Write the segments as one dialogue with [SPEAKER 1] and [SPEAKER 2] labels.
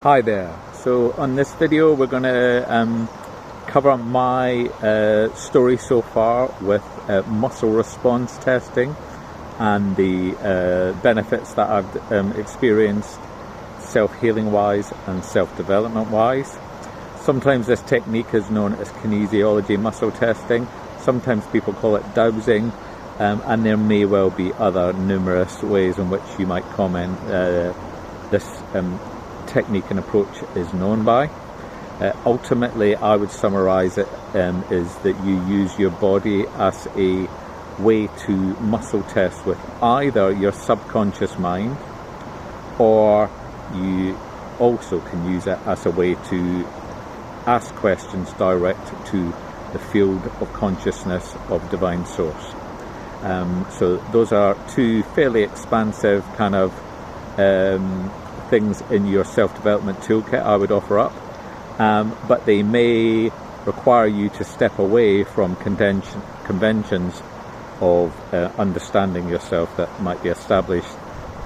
[SPEAKER 1] Hi there. So on this video we're going to cover my story so far with muscle response testing and the benefits that I've experienced self-healing wise and self-development wise. Sometimes this technique is known as kinesiology muscle testing. Sometimes people call it dowsing, and there may well be other numerous ways in which you might comment this technique and approach is known by. Ultimately, I would summarize it is that you use your body as a way to muscle test with either your subconscious mind, or you also can use it as a way to ask questions direct to the field of consciousness of divine source. So those are two fairly expansive kind of things in your self-development toolkit I would offer up, but they may require you to step away from conventions of understanding yourself that might be established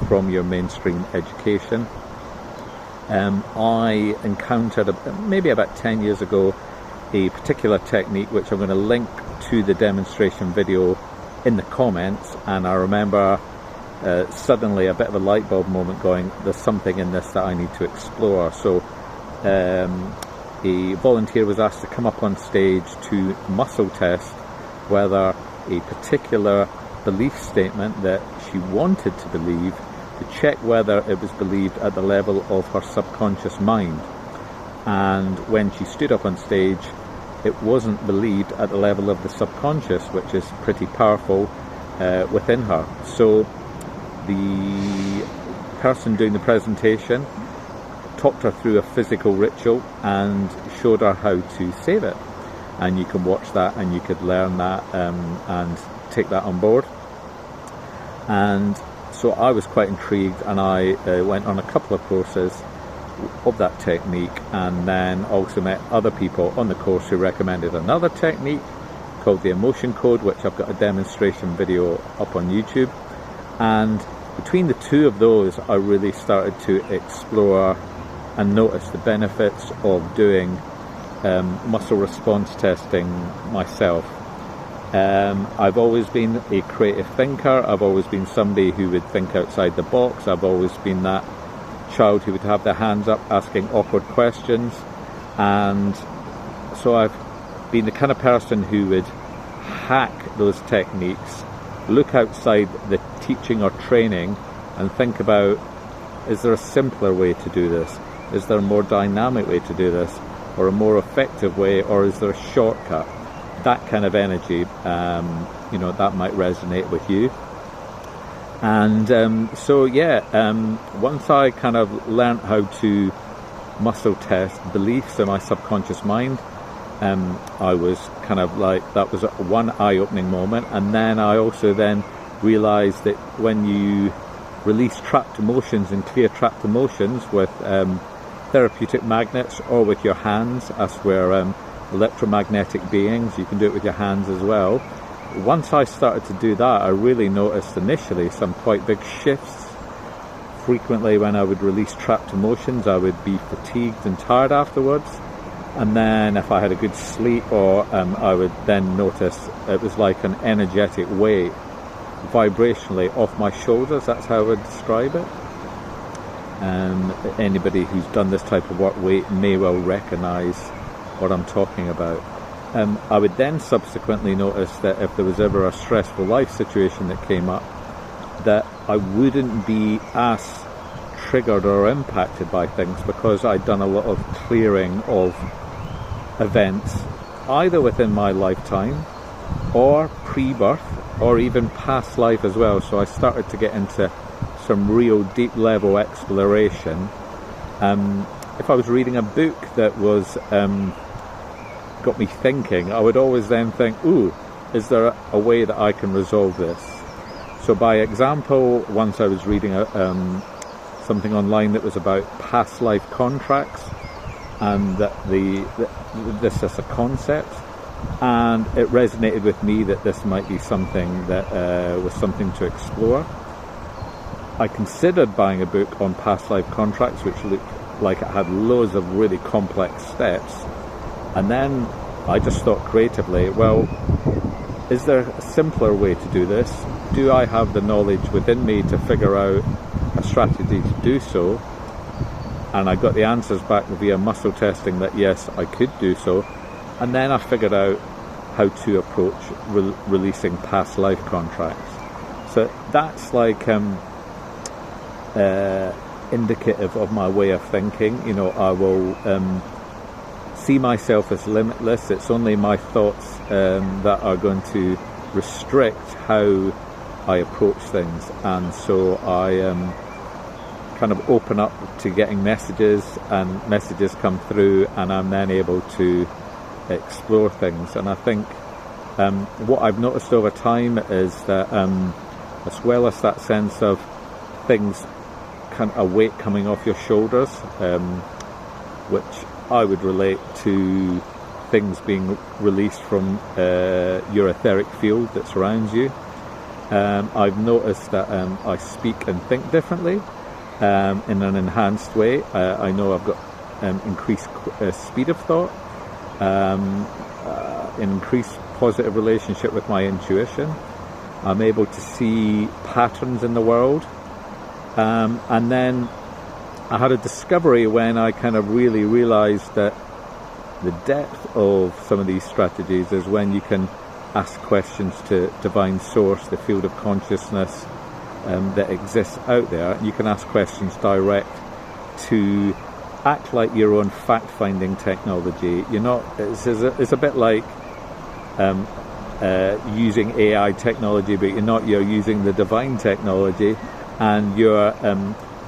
[SPEAKER 1] from your mainstream education. I encountered maybe about 10 years ago a particular technique which I'm going to link to the demonstration video in the comments, and I remember suddenly a bit of a light bulb moment going, there's something in this that I need to explore. So a volunteer was asked to come up on stage to muscle test whether a particular belief statement that she wanted to believe, to check whether it was believed at the level of her subconscious mind. And when she stood up on stage, it wasn't believed at the level of the subconscious, which is pretty powerful within her. So the person doing the presentation talked her through a physical ritual and showed her how to save it. And you can watch that and you could learn that and take that on board. And so I was quite intrigued, and I went on a couple of courses of that technique, and then also met other people on the course who recommended another technique called the emotion code, which I've got a demonstration video up on YouTube. And between the two of those, I really started to explore and notice the benefits of doing muscle response testing myself. I've always been a creative thinker. I've always been somebody who would think outside the box. I've always been that child who would have their hands up asking awkward questions. And so I've been the kind of person who would hack those techniques, look outside the teaching or training and think about, is there a simpler way to do this? Is there a more dynamic way to do this? Or a more effective way? Or is there a shortcut? That kind of energy, that might resonate with you. And once I kind of learned how to muscle test beliefs in my subconscious mind, I was kind of like, that was one eye-opening moment. And then I also then realized that when you release trapped emotions and clear trapped emotions with therapeutic magnets or with your hands, as we're electromagnetic beings, you can do it with your hands as well. Once I started to do that, I really noticed initially some quite big shifts. Frequently when I would release trapped emotions, I would be fatigued and tired afterwards. And then if I had a good sleep, or I would then notice it was like an energetic weight vibrationally off my shoulders. That's how I would describe it. Anybody who's done this type of work may well recognize what I'm talking about. I would then subsequently notice that if there was ever a stressful life situation that came up, that I wouldn't be as triggered or impacted by things, because I'd done a lot of clearing of events either within my lifetime or pre-birth or even past life as well. So I started to get into some real deep level exploration. If I was reading a book that was got me thinking, I would always then think, is there a way that I can resolve this? So by example, once I was reading something online that was about past life contracts, and that this is a concept, and it resonated with me that this might be something that was something to explore. I considered buying a book on past life contracts, which looked like it had loads of really complex steps. And then I just thought creatively, well, is there a simpler way to do this? Do I have the knowledge within me to figure out a strategy to do so? And I got the answers back via muscle testing that yes, I could do so. And then I figured out how to approach releasing past life contracts. So that's like indicative of my way of thinking. You know, I will see myself as limitless. It's only my thoughts that are going to restrict how I approach things, and so I kind of open up to getting messages, and messages come through, and I'm then able to explore things. And I think what I've noticed over time is that as well as that sense of things, kind of a weight coming off your shoulders, which I would relate to things being released from your etheric field that surrounds you. I've noticed that I speak and think differently in an enhanced way. I know I've got increased speed of thought, increased positive relationship with my intuition. I'm able to see patterns in the world. And then I had a discovery when I kind of really realized that the depth of some of these strategies is when you can ask questions to divine source, the field of consciousness that exists out there. You can ask questions direct to act like your own fact-finding technology. You're not. It's a bit like using AI technology, but you're using the divine technology, and you're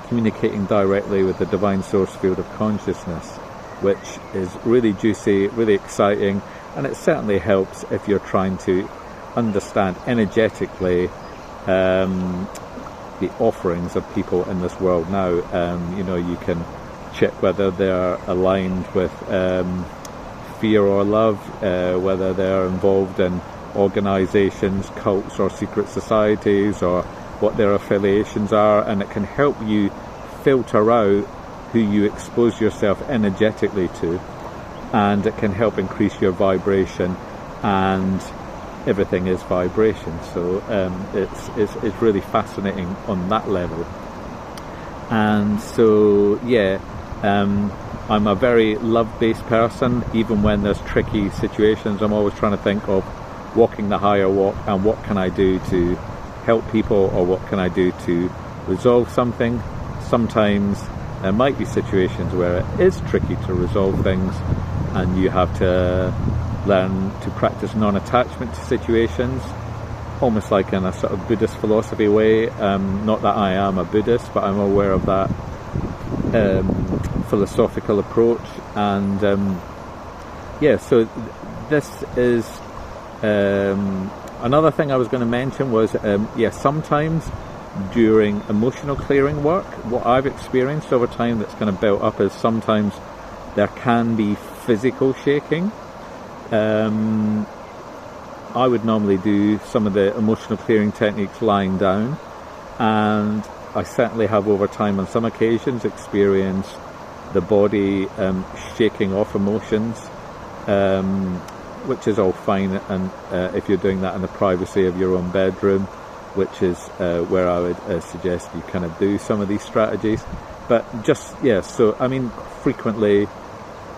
[SPEAKER 1] communicating directly with the divine source field of consciousness, which is really juicy, really exciting, and it certainly helps if you're trying to understand energetically the offerings of people in this world now. You can check whether they're aligned with fear or love, whether they're involved in organizations, cults or secret societies, or what their affiliations are, and it can help you filter out who you expose yourself energetically to, and it can help increase your vibration, and everything is vibration. So it's really fascinating on that level. And so I'm a very love-based person. Even when there's tricky situations, I'm always trying to think of walking the higher walk, and what can I do to help people, or what can I do to resolve something. Sometimes there might be situations where it is tricky to resolve things, and you have to learn to practice non-attachment to situations, almost like in a sort of Buddhist philosophy way. Not that I am a Buddhist, but I'm aware of that philosophical approach. And so this is another thing I was going to mention was sometimes during emotional clearing work, what I've experienced over time that's kind of built up is sometimes there can be physical shaking. I would normally do some of the emotional clearing techniques lying down, and I certainly have over time on some occasions experienced the body shaking off emotions, which is all fine, and if you're doing that in the privacy of your own bedroom, which is where I would suggest you kind of do some of these strategies. But frequently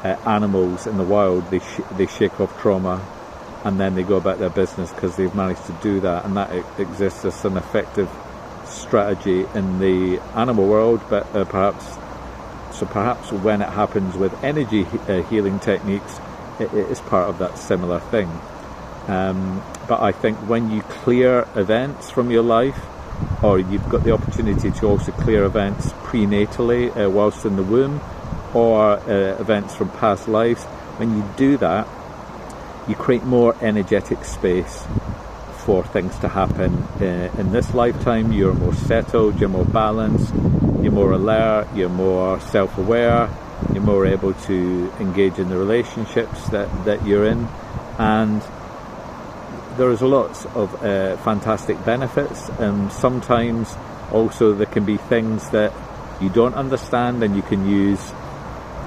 [SPEAKER 1] animals in the wild, they shake off trauma, and then they go about their business because they've managed to do that, and that exists as an effective strategy in the animal world. But perhaps when it happens with energy healing techniques, it is part of that similar thing. But I think when you clear events from your life, or you've got the opportunity to also clear events prenatally whilst in the womb, or events from past lives, when you do that, you create more energetic space for things to happen in this lifetime. You're more settled, you're more balanced, you're more alert, you're more self-aware, you're more able to engage in the relationships that you're in, and there's lots of fantastic benefits. Sometimes also there can be things that you don't understand, and you can use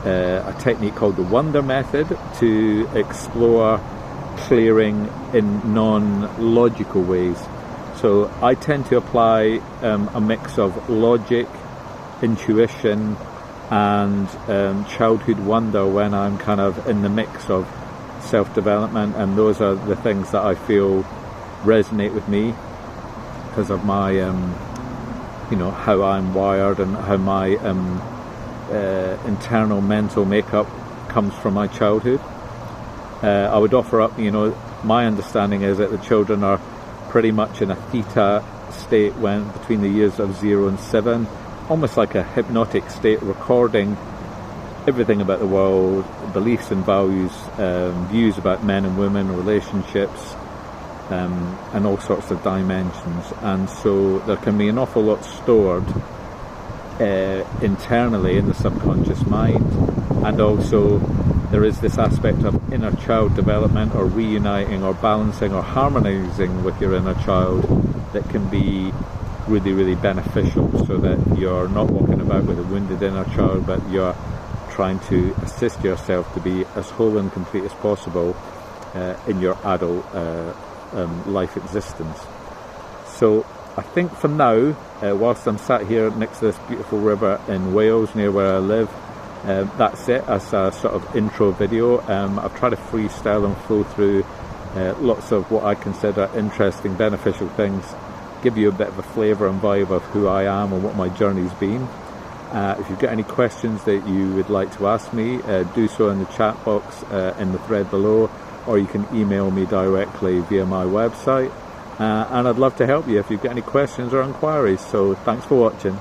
[SPEAKER 1] a technique called the Wonder Method to explore clearing in non-logical ways. So I tend to apply a mix of logic, intuition, and childhood wonder when I'm kind of in the mix of self-development, and those are the things that I feel resonate with me because of my how I'm wired and how my internal mental makeup comes from my childhood. I would offer up, my understanding is that the children are pretty much in a theta state when between the years of 0 and 7, almost like a hypnotic state, recording everything about the world, beliefs and values, views about men and women, relationships, and all sorts of dimensions. And so there can be an awful lot stored internally in the subconscious mind, and also there is this aspect of inner child development, or reuniting or balancing or harmonizing with your inner child, that can be really, really beneficial, so that you're not walking about with a wounded inner child, but you're trying to assist yourself to be as whole and complete as possible in your adult life existence. So I think for now, whilst I'm sat here next to this beautiful river in Wales near where I live, that's it as a sort of intro video. I've tried to freestyle and flow through lots of what I consider interesting, beneficial things, give you a bit of a flavour and vibe of who I am and what my journey's been. If you've got any questions that you would like to ask me, do so in the chat box in the thread below, or you can email me directly via my website, and I'd love to help you if you've got any questions or inquiries. So thanks for watching.